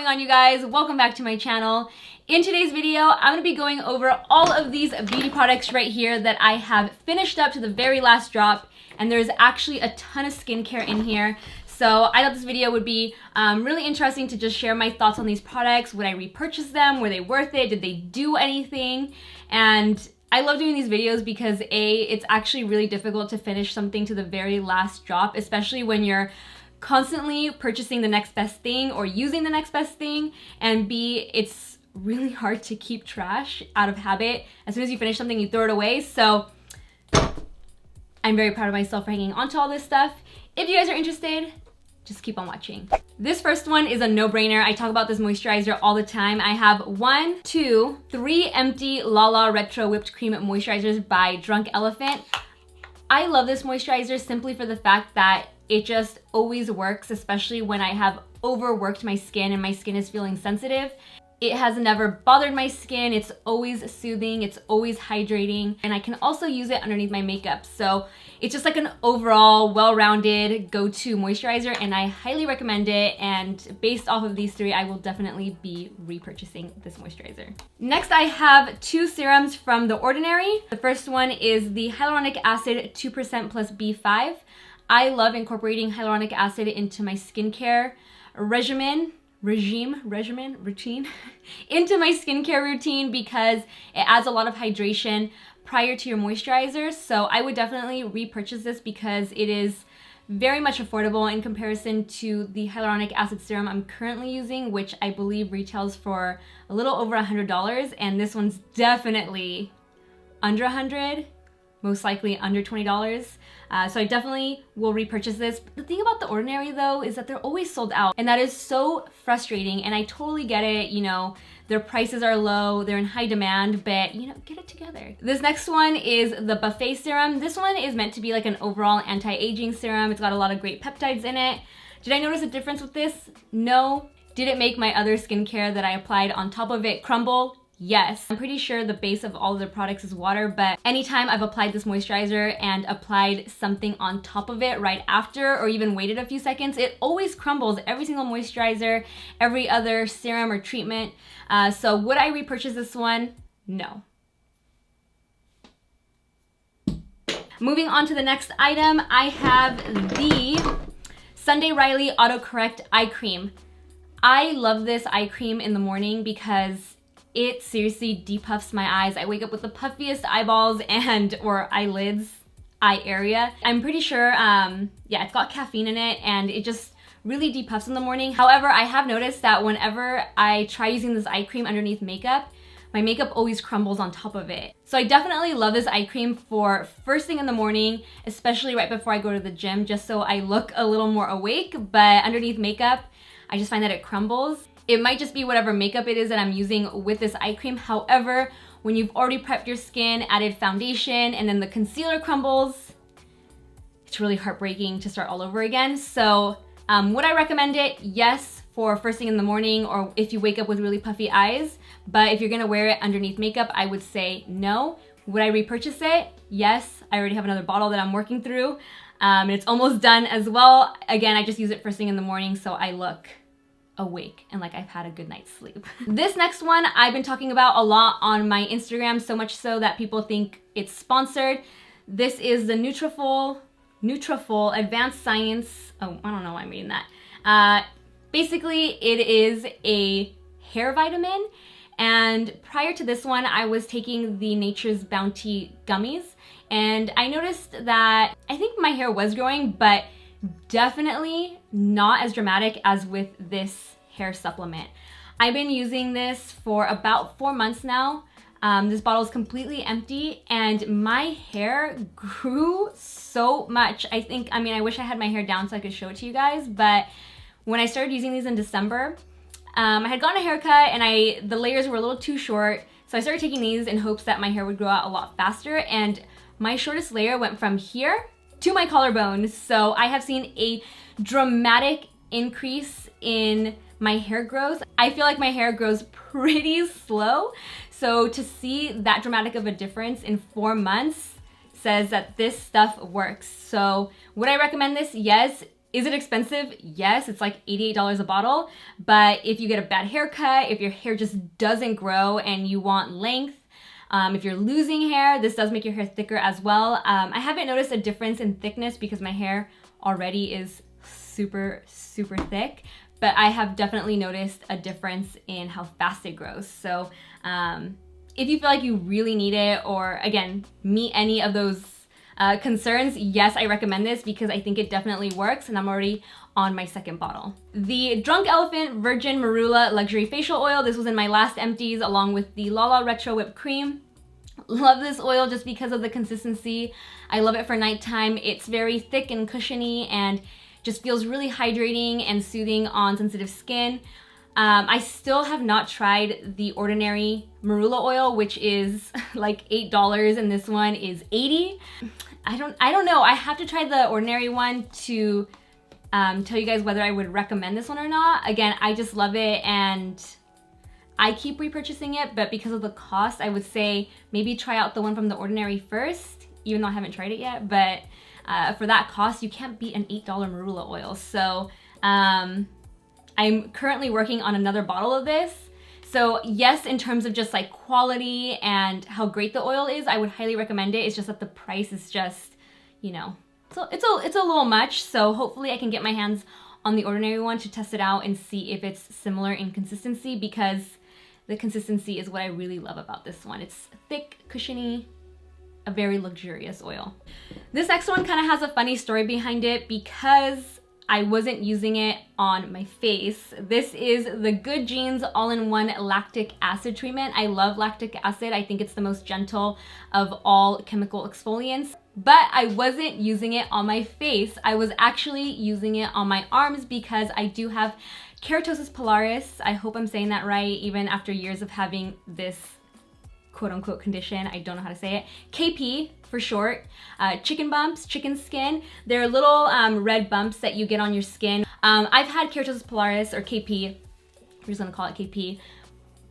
going on, you guys? Welcome back to my channel. In today's video, I'm going to be going over all of these beauty products right here that I have finished up to the very last drop, and there's actually a ton of skincare in here. So I thought this video would be really interesting to just share my thoughts on these products. Would I repurchase them? Were they worth it? Did they do anything? And I love doing these videos because A, it's actually really difficult to finish something to the very last drop, especially when you're constantly purchasing the next best thing or using the next best thing, and B, it's really hard to keep trash out of habit. As soon as you finish something, you throw it away. So I'm very proud of myself for hanging on to all this stuff. If you guys are interested, just keep on watching. This first one is a no-brainer. I talk about this moisturizer all the time. I have 1, 2, 3 empty LALA Retro Whipped Cream Moisturizers by Drunk Elephant. I love this moisturizer simply for the fact that it just always works, especially when I have overworked my skin and my skin is feeling sensitive. It has never bothered my skin. It's always soothing, it's always hydrating, and I can also use it underneath my makeup. So it's just like an overall well-rounded go-to moisturizer, and I highly recommend it. And based off of these three, I will definitely be repurchasing this moisturizer. Next, I have 2 serums from The Ordinary. The first one is the Hyaluronic Acid 2% plus B5. I love incorporating hyaluronic acid into my skincare routine into my skincare routine because it adds a lot of hydration prior to your moisturizer. So I would definitely repurchase this because it is very much affordable in comparison to the hyaluronic acid serum I'm currently using, which I believe retails for a little over $100, and this one's definitely under $100, most likely under $20. So I definitely will repurchase this. But the thing about The Ordinary though is that they're always sold out, and that is so frustrating, and I totally get it. You know, their prices are low, they're in high demand, but you know, get it together. This next one is the Buffet Serum. This one is meant to be like an overall anti-aging serum. It's got a lot of great peptides in it. Did I notice a difference with this? No. Did it make my other skincare that I applied on top of it crumble? Yes. I'm pretty sure the base of all of the products is water, but anytime I've applied this moisturizer and applied something on top of it right after, or even waited a few seconds, it always crumbles. Every single moisturizer, every other serum or treatment. So would I repurchase this one? No. Moving on to the next item, I have the Sunday Riley Autocorrect Eye Cream. I love this eye cream in the morning because it seriously depuffs my eyes. I wake up with the puffiest eyeballs or eyelids, eye area. I'm pretty sure, yeah, it's got caffeine in it, and it just really depuffs in the morning. However, I have noticed that whenever I try using this eye cream underneath makeup, my makeup always crumbles on top of it. So I definitely love this eye cream for first thing in the morning, especially right before I go to the gym, just so I look a little more awake. But underneath makeup, I just find that it crumbles. It might just be whatever makeup it is that I'm using with this eye cream. However, when you've already prepped your skin, added foundation, and then the concealer crumbles, it's really heartbreaking to start all over again. So would I recommend it? Yes, for first thing in the morning, or if you wake up with really puffy eyes. But if you're gonna wear it underneath makeup, I would say no. Would I repurchase it? Yes, I already have another bottle that I'm working through, and it's almost done as well. Again, I just use it first thing in the morning so I look awake and like I've had a good night's sleep. This next one I've been talking about a lot on my Instagram, so much so that people think it's sponsored. This is the NUTRAFOL Advanced Science, oh, I don't know why I'm reading that. Basically, it is a hair vitamin, and prior to this one, I was taking the Nature's Bounty gummies, and I noticed that I think my hair was growing, but definitely not as dramatic as with this hair supplement. I've been using this for about 4 months now. This bottle is completely empty, and my hair grew so much. I wish I had my hair down so I could show it to you guys, but when I started using these in December, I had gotten a haircut and the layers were a little too short, so I started taking these in hopes that my hair would grow out a lot faster, and my shortest layer went from here to my collarbone. So I have seen a dramatic increase in my hair growth. I feel like my hair grows pretty slow. So to see that dramatic of a difference in 4 months says that this stuff works. So would I recommend this? Yes. Is it expensive? Yes, it's like $88 a bottle. But if you get a bad haircut, if your hair just doesn't grow and you want length, if you're losing hair, this does make your hair thicker as well. I haven't noticed a difference in thickness because my hair already is super, super thick, but I have definitely noticed a difference in how fast it grows. So if you feel like you really need it, or again, meet any of those concerns, yes, I recommend this because I think it definitely works, and I'm already on my second bottle. The Drunk Elephant Virgin Marula Luxury Facial Oil. This was in my last empties along with the LALA Retro Whipped Cream. Love this oil just because of the consistency. I love it for nighttime. It's very thick and cushiony and just feels really hydrating and soothing on sensitive skin. I still have not tried the ordinary Marula oil, which is like $8, and this one is $80. I don't know. I have to try the ordinary one to tell you guys whether I would recommend this one or not. Again, I just love it and I keep repurchasing it, but because of the cost, I would say maybe try out the one from the ordinary first, even though I haven't tried it yet. But for that cost, you can't beat an $8 Marula oil. So I'm currently working on another bottle of this. So yes, in terms of just like quality and how great the oil is, I would highly recommend it. It's just that the price is just, you know, so it's a little much. So hopefully I can get my hands on the ordinary one to test it out and see if it's similar in consistency, because the consistency is what I really love about this one. It's thick, cushiony, a very luxurious oil. This next one kind of has a funny story behind it because I wasn't using it on my face. This is the Good Genes All-in-One Lactic Acid Treatment. I love lactic acid. I think it's the most gentle of all chemical exfoliants, but I wasn't using it on my face. I was actually using it on my arms because I do have keratosis pilaris. I hope I'm saying that right, even after years of having this quote-unquote condition. I don't know how to say it. KP for short. Chicken bumps, chicken skin. They're little red bumps that you get on your skin. I've had keratosis pilaris, or KP, we're just gonna call it KP,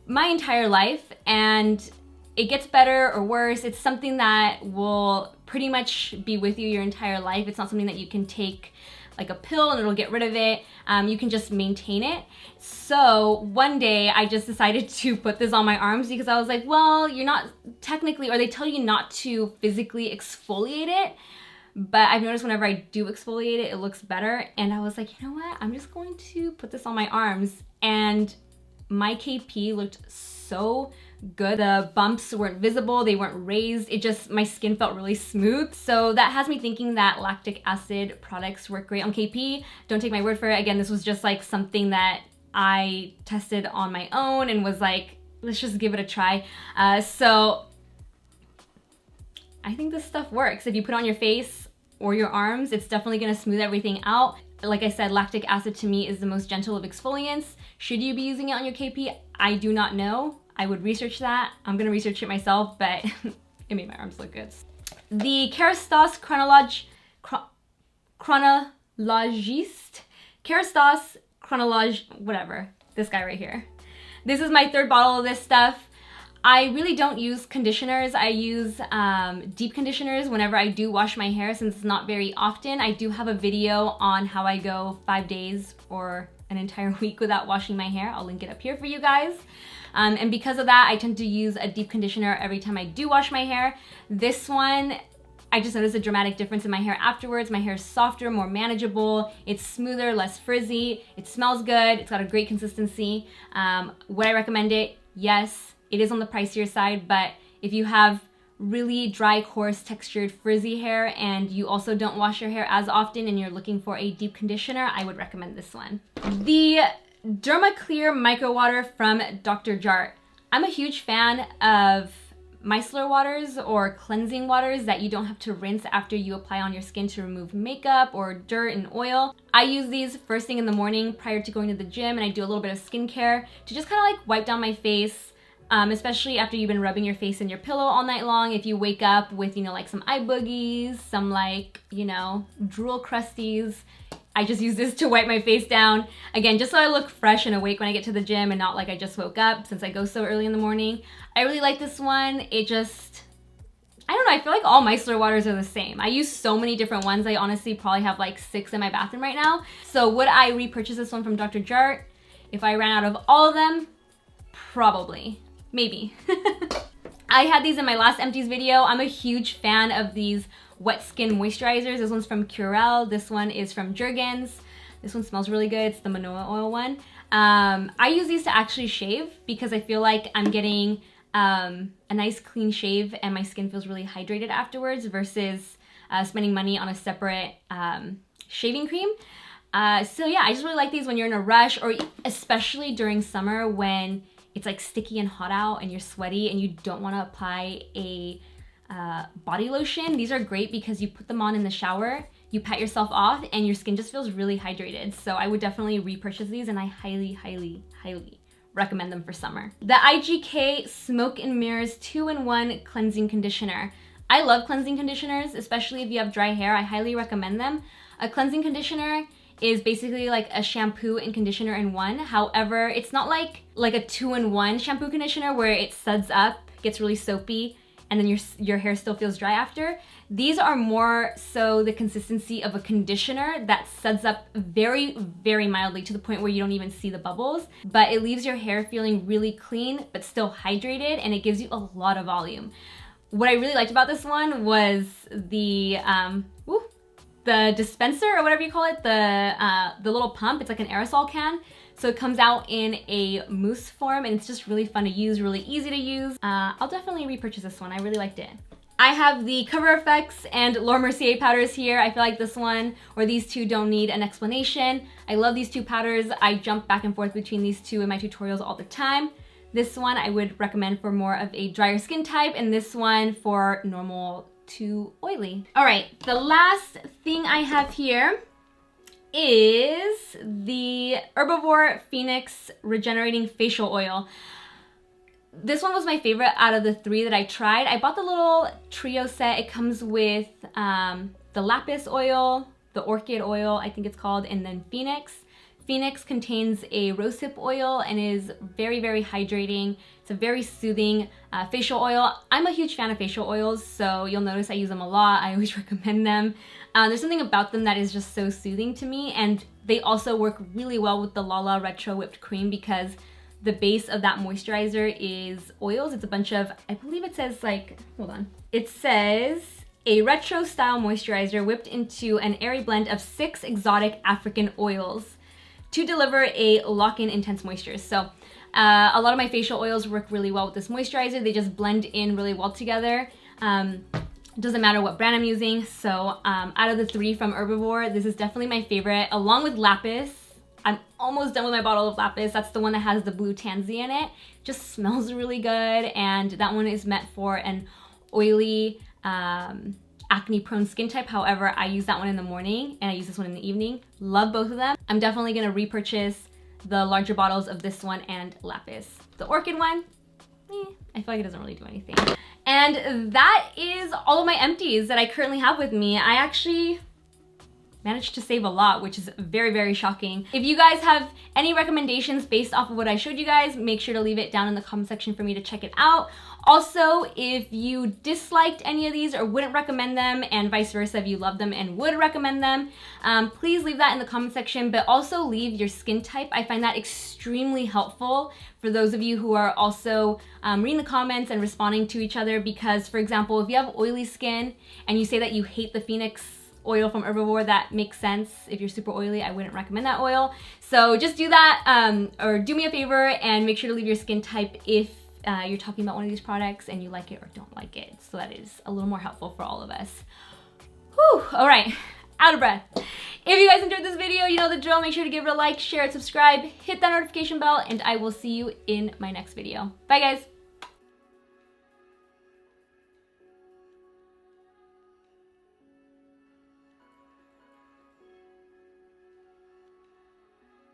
my entire life, and it gets better or worse. It's something that will pretty much be with you your entire life. It's not something that you can take like a pill and it'll get rid of it. You can just maintain it. So one day I just decided to put this on my arms because I was like, well, you're not technically, or they tell you not to physically exfoliate it, but I've noticed whenever I do exfoliate it, it looks better. And I was like, you know what? I'm just going to put this on my arms. And my KP looked so good. The bumps weren't visible, they weren't raised. It just, my skin felt really smooth. So that has me thinking that lactic acid products work great on KP. Don't take my word for it. Again, this was just like something that I tested on my own and was like, let's just give it a try. So I think this stuff works. If you put it on your face or your arms, it's definitely gonna smooth everything out. Like I said, lactic acid to me is the most gentle of exfoliants. Should you be using it on your KP? I do not know. I would research that. I'm gonna research it myself, but it made my arms look good. The Kerastase Chronologiste, whatever, this guy right here. This is my third bottle of this stuff. I really don't use conditioners. I use deep conditioners whenever I do wash my hair, since it's not very often. I do have a video on how I go 5 days or an entire week without washing my hair. I'll link it up here for you guys. And because of that, I tend to use a deep conditioner every time I do wash my hair. This one, I just noticed a dramatic difference in my hair afterwards. My hair is softer, more manageable. It's smoother, less frizzy. It smells good. It's got a great consistency. Would I recommend it? Yes. It is on the pricier side, but if you have really dry, coarse, textured, frizzy hair and you also don't wash your hair as often and you're looking for a deep conditioner, I would recommend this one. The DERMACLEAR Micro Water from Dr. JART. I'm a huge fan of micellar waters or cleansing waters that you don't have to rinse after you apply on your skin to remove makeup or dirt and oil. I use these first thing in the morning prior to going to the gym, and I do a little bit of skincare to just kind of like wipe down my face, especially after you've been rubbing your face in your pillow all night long. If you wake up with, you know, like some eye boogies, some like, you know, drool crusties, I just use this to wipe my face down. Again, just so I look fresh and awake when I get to the gym and not like I just woke up, since I go so early in the morning. I really like this one. It just, I don't know, I feel like all micellar waters are the same. I use so many different ones. I honestly probably have like 6 in my bathroom right now. So would I repurchase this one from Dr. JART if I ran out of all of them? Probably. Maybe. I had these in my last Empties video. I'm a huge fan of these wet skin moisturizers. This one's from Curel. This one is from Jergens. This one smells really good. It's the Marula Oil one. I use these to actually shave because I feel like I'm getting a nice clean shave and my skin feels really hydrated afterwards versus spending money on a separate shaving cream. So yeah, I just really like these when you're in a rush, or especially during summer when it's like sticky and hot out and you're sweaty and you don't want to apply a body lotion. These are great because you put them on in the shower, you pat yourself off, and your skin just feels really hydrated. So I would definitely repurchase these, and I highly, highly, highly recommend them for summer. The IGK Smoke and Mirrors 2-in-1 Cleansing Conditioner. I love cleansing conditioners, especially if you have dry hair. I highly recommend them. A cleansing conditioner is basically like a shampoo and conditioner in one. However, it's not like a 2-in-1 shampoo conditioner where it suds up, gets really soapy, and then your hair still feels dry after. These are more so the consistency of a conditioner that suds up very, very mildly to the point where you don't even see the bubbles, but it leaves your hair feeling really clean but still hydrated, and it gives you a lot of volume. What I really liked about this one was the dispenser, or whatever you call it, the little pump. It's like an aerosol can. So it comes out in a mousse form, and it's just really fun to use, really easy to use. I'll definitely repurchase this one. I really liked it. I have the Cover FX and Laura Mercier powders here. I feel like this one or these two don't need an explanation. I love these two powders. I jump back and forth between these two in my tutorials all the time. This one I would recommend for more of a drier skin type, and this one for normal to oily. All right, the last thing I have here is the Herbivore Phoenix Regenerating Facial Oil. This one was my favorite out of the 3 that I tried. I bought the little trio set. It comes with the lapis oil, the orchid oil, I think it's called, and then Phoenix. Phoenix contains a rosehip oil and is very, very hydrating. It's a very soothing facial oil. I'm a huge fan of facial oils, so you'll notice I use them a lot. I always recommend them. There's something about them that is just so soothing to me, and they also work really well with the LALA Retro Whipped Cream because the base of that moisturizer is oils. It's a bunch of, I believe it says like, hold on. It says a retro style moisturizer whipped into an airy blend of 6 exotic African oils to deliver a lock-in intense moisture. So a lot of my facial oils work really well with this moisturizer. They just blend in really well together. Doesn't matter what brand I'm using. So out of the 3 from Herbivore, this is definitely my favorite, along with Lapis. I'm almost done with my bottle of Lapis. That's the one that has the blue tansy in it. Just smells really good, and that one is meant for an oily, acne-prone skin type. However, I use that one in the morning, and I use this one in the evening. Love both of them. I'm definitely gonna repurchase the larger bottles of this one and Lapis. The orchid one, I feel like it doesn't really do anything. And that is all of my empties that I currently have with me. I actually managed to save a lot, which is very, very shocking. If you guys have any recommendations based off of what I showed you guys, make sure to leave it down in the comment section for me to check it out. Also, if you disliked any of these or wouldn't recommend them, and vice versa, if you love them and would recommend them, please leave that in the comment section, but also leave your skin type. I find that extremely helpful for those of you who are also reading the comments and responding to each other, because, for example, if you have oily skin and you say that you hate the Phoenix oil from Herbivore, that makes sense. If you're super oily, I wouldn't recommend that oil. So just do that, or do me a favor and make sure to leave your skin type if you're talking about one of these products and you like it or don't like it. So that is a little more helpful for all of us. Whew, all right, out of breath. If you guys enjoyed this video, you know the drill. Make sure to give it a like, share it, subscribe, hit that notification bell, and I will see you in my next video. Bye guys.